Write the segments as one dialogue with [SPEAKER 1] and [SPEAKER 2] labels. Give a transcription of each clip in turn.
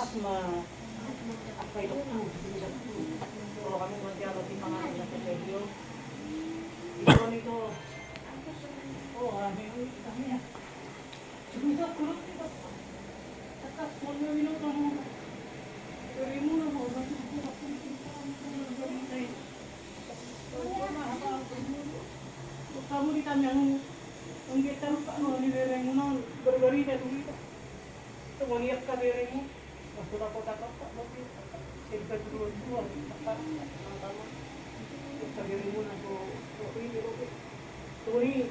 [SPEAKER 1] asma apa itu kalau kami masih ada timbangan yang terjadi itu oh kami ya sudah kurang kita atas mau minum kamu dari mana mau nanti aku kamu ditanya kita lupa mau di berengmu berberi dan kita Tumaniak ka rin mo. Masura ko takot ka. Siyempre turuan. Ang tama. Sabi mo na ko. Okay. Turi.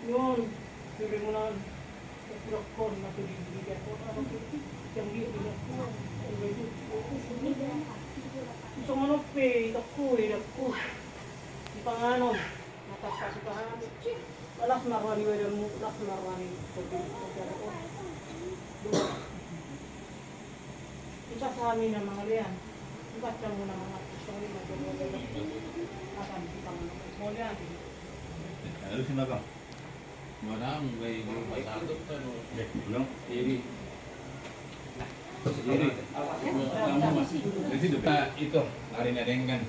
[SPEAKER 1] Yun. Sabi mo na. Tulakon na tulibigyan ko. Siyanggi. Tulakon. Gusto mo no pe. Dako. Di pangano. Natapasukahan. Alas narwani mo. Alas narwani. Isa sa amin ng mga liyan. Iba't lang muna mga story na gano'n. Asan kita mga small yan.
[SPEAKER 2] Ano si Mabang?
[SPEAKER 3] Marang, may pasado ka no.
[SPEAKER 2] Belum?
[SPEAKER 3] Iri.
[SPEAKER 2] Jadi itu hari nadengkan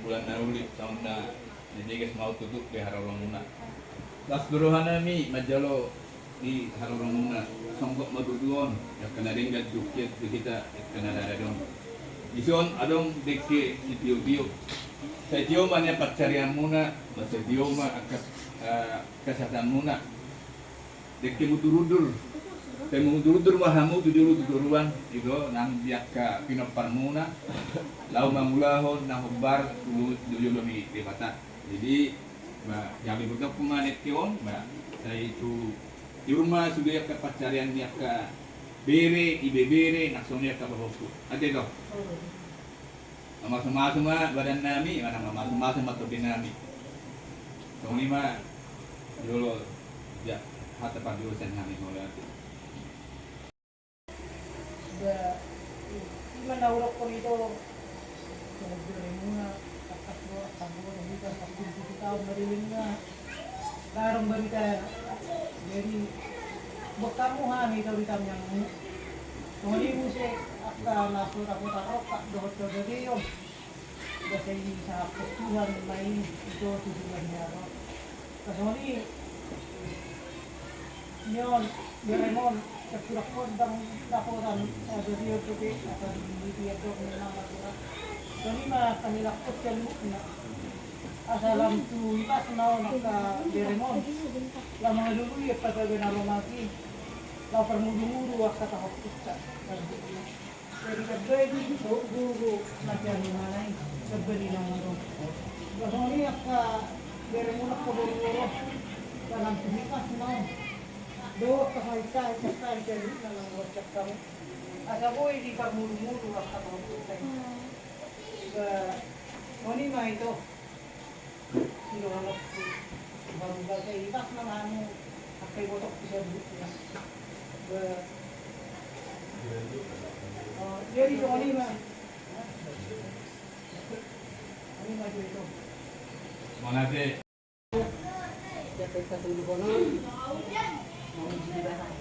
[SPEAKER 2] bulan Nauli tahun na dijegas mau tutup di Harorong Muna. Das duruhana mi majalo di Harorong Muna songgok maduduon ya kena denggan dukit kita kena ada dong. Ison adong deke sitio-tio. Sa idioma niya patsarian muna, sa idioma akas kesehatan muna. Deke muturudur. Temu muturudur wahamu tuduruan itu nang biak ka pinopar muna. Lau mamulahon nang hubar dulu di mata. Jadi yang dibutuh pemanet kion, saya itu di rumah sudah ke pacaryan niya ka bere, ibebere, naksong niya ka bahoku. Ate to. Sama-sama badan nami, mana sama-sama matobin nami. So lima dulu ya hata padusan nami mulai.
[SPEAKER 1] Manahulog ko nito. Nagbirin muna. Takas mo, tambo ng dito. Tapos tao mariling na. Larong balita. Jadi bekamuhan ito bitam yang muli mo siya at nasura ko tarok at dohot dari yun. Kasi sa putuhan may ito tutulan niya. Kasi muli yun, Doraemon, sa kurakon bang lakoran sa dariyo tuti at hindi ito ng mga matura. So lima kanilakot yan na asalam tu ipas na naka Doraemon. La mga lulu ya pagkaga na lumaki. La permudu-mudu waktu tahap kita. Jadi kadang guru ngajar di mana ini sebeli nama tu. Bahkan ni apa Doraemon aku dulu dalam tulisan na. Dua kahita sekali jadi dalam wajah kamu. Ada boleh di permudu-mudu waktu tahap kita. Moni mah itu. Sino anak baru baca itas namanya pakai botok bisa buka. Jadi soal ini mah itu.
[SPEAKER 2] Mana te?
[SPEAKER 1] Jadi kita tunggu kono. Mau jadi barang.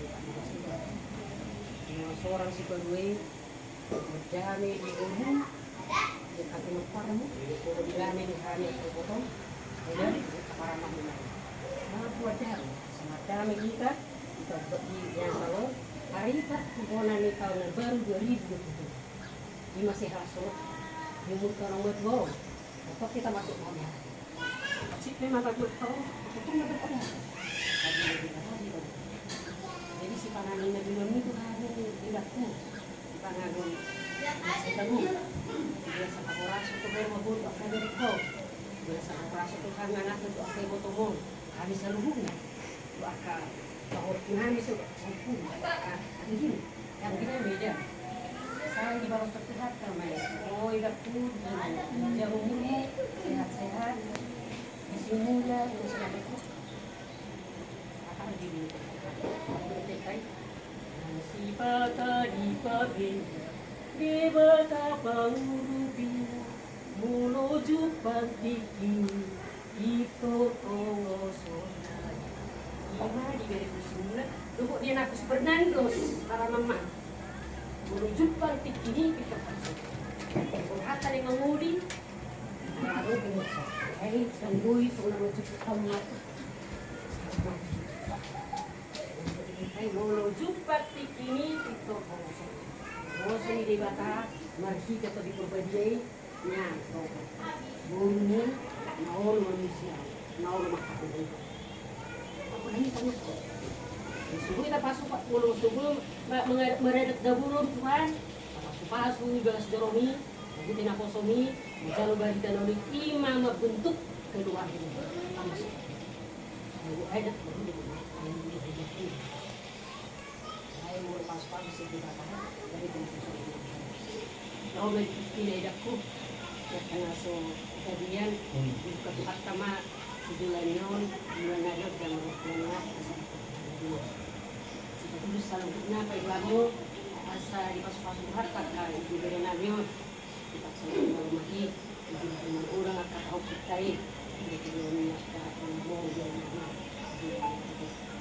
[SPEAKER 1] Seorang si kedua berjami di gunung. Dekat rumah kamu, berjami di hari potong. Kemudian para mahmud. Nah buatnya sama kami kita bagi yang kalau hari kita hubungan ini tahun baru 2020 ini masih rasul nyumut orang buat wow atau kita masuk mana sih memang takut tahu itu nggak ada jadi si panani nabi itu hanya tidakku si panani masih tahu biasa kaporas untuk bermabut akan dari kau biasa kaporas untuk anak untuk akan botomon habis seluruhnya akan bahwa kami sudah mampu ini yang kita beda saya di bawah terlihat kami oh tidak pun jauh mulu sehat-sehat di sini lah yang sudah betul akan diminta si bata di pagi di betapa urubi menuju pagi itu kosong di 2009, dulu dia nak Fernandos para mama. menunjukkan ini kita pasang. Hata ni mangudi, baru bisa. Tandui sudah mencukup tamat. Menunjukkan ini kita pasang. Masa ni di bata, marhi kata di perbedai, nyata. Bumi, naul manusia, naul makhluk. Apa ini kami? Subuh kita pasuk 40 subuh meredet dahulu Tuhan. Pasuk belas jeromi, jadi tina kosomi, jalo bagi tanoli imam bentuk keluar ini. Masuk. Lalu ada saya mau pas-pas sedikit apa dari kosomi. Kalau bagi ini dakku, ya karena so kejadian buka tempat tama sebulan nyon, bulan ada jam 12. Itu salah guna kay lamo asa di pas-pasok harta ka ibu bere namin kita sa magi ibu ng urang at katao kitay dito niya ka mo yan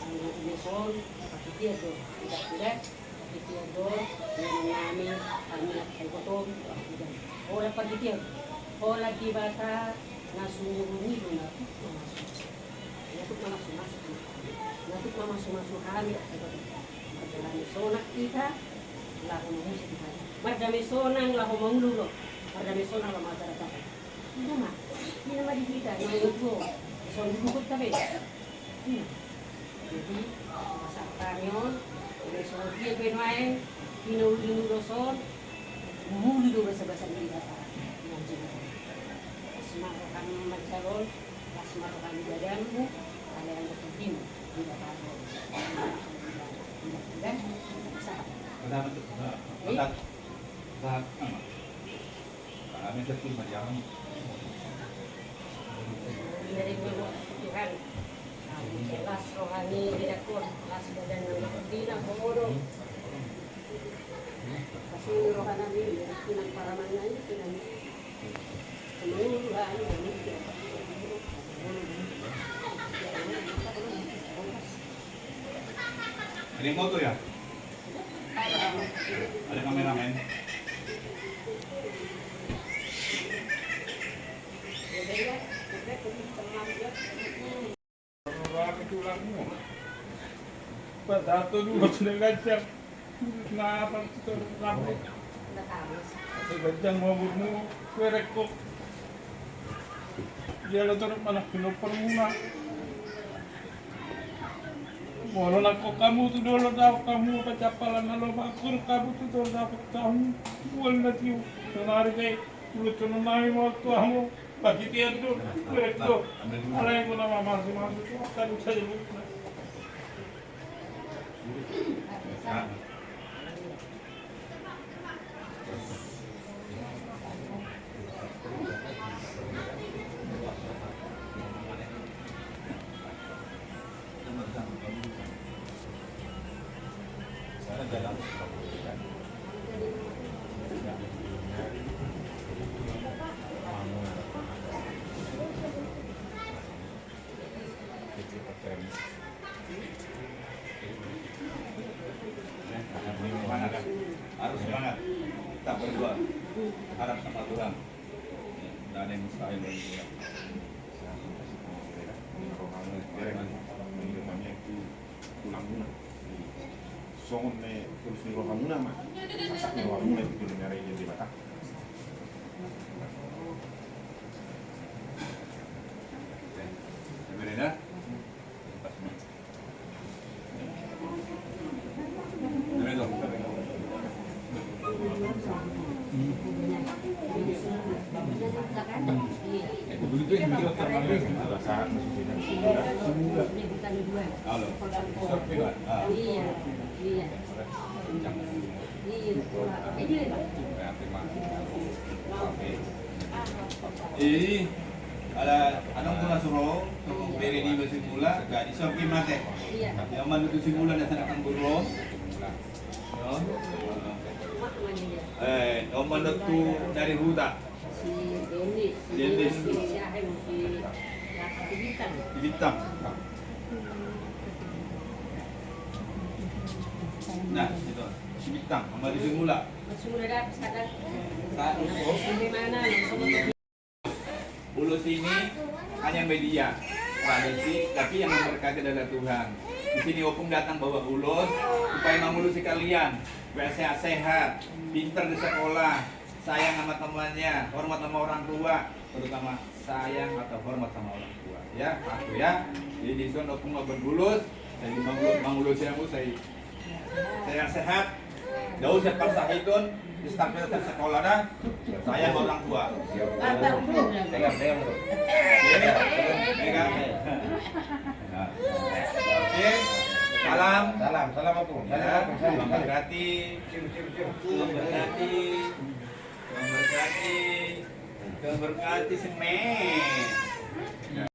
[SPEAKER 1] ang lesson kapitiado tidak kapitiado yang namin kami at kay koton ola pagitiado ola di bata nasungi do na natuk masuk kami Margami sonang kita lahu musik kita. Margami sonang lahu manglulo. Margami sonang lahu masyarakat. Ini nama di kita yang itu. Sonang bukut tapi. Jadi masak kanyon, besok dia bermain, kinu doson, mulu do bahasa kita. Asmarokan majalon, asmarokan badanmu, kalian berkumpul di dalam. Dan
[SPEAKER 2] kami tetap macam
[SPEAKER 1] dari Tuhan kelas rohani didakun kelas badan yang bodoh kasih rohani pinang paramannya ini pinang seluruh ini
[SPEAKER 2] ada yang moto ya? Ada kameramen?
[SPEAKER 3] Satu dulu sudah gajah. Kenapa itu rambut? Gajah mau bunuh, kerekok. Dia letak mana pinopor muna. Molo na ko kamu tu dolo daw kamu pacapalan na lomakur kamu tu dolo daw tahu wal na tiu sonari kay luto na nami mo to amo bakitian tu rekto alay ko na mamasi tu kan sa ibu
[SPEAKER 2] harus semangat, tak berdoa, harap sama Tuhan. Tidak ada yang mustahil bagi Tuhan.
[SPEAKER 4] Songon ne terus ni rohamuna mah sasak ni rohamuna itu dengar aja di mata.
[SPEAKER 2] Berbeda? Begitu yang dia terlalu
[SPEAKER 4] Saat masih tidak
[SPEAKER 2] halo.
[SPEAKER 1] Iya.
[SPEAKER 2] Ini ada anong ko na suro kung pere di ba simula ga isopin mate. Yang man itu simula na sa burro. No? Nomor itu dari hutan. Dennis. Di Bintang. Nah, itu. Bintang, sama di mula.
[SPEAKER 1] Magsimula na sadang.
[SPEAKER 2] Saat itu,
[SPEAKER 1] Hindi mana no.
[SPEAKER 2] Ulus ini hanya media tradisi, tapi yang memberkati adalah Tuhan. Di sini Opung datang bawa ulus supaya mengulusi kalian, supaya sehat-sehat, pinter di sekolah, sayang sama temannya, hormat sama orang tua, terutama sayang atau hormat sama orang tua. Ya, aku ya. Jadi di sana Opung mau berulus, saya mengulus aku saya sehat. Jauh saya persahitun, di start sekolah dah, sayang orang tua. Pegang bro. Pegang. Oke. Salam.
[SPEAKER 5] Salam aku.
[SPEAKER 2] Memberkati. Memberkati. Memberkati semen.